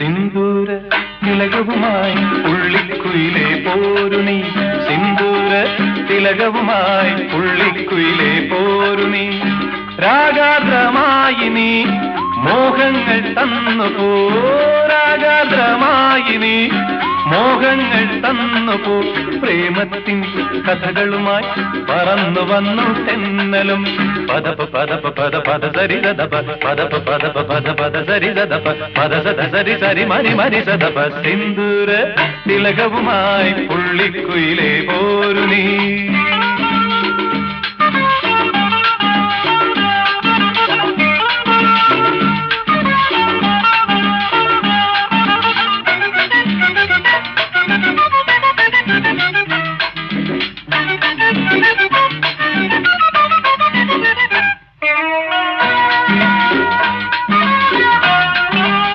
സിന്ദൂര തിലകവുമായി പുള്ളിക്കുയിലേ പോരുണി സിന്ദൂര തിലകവുമായി പുള്ളിക്കുയിലേ പോരുണി രാഗാദ്രമായി നീ മോഹങ്ങൾ തന്നു പോ രാഗാദ്രമായി നീ മോഹങ്ങൾ തന്നു പോ പ്രേമത്തിൻ കഥകളുമായി പറന്നു വന്നു തെന്നലും പദപ പദപ പദ പദ സരി ദദപ പദപ പദപ പദ പദ സരി ദദപ പദ സദ സരി സരി മരി മരി സദപ സിന്ദൂര തിലകവുമായി പുള്ളിക്കുയിലേ പോരുനീ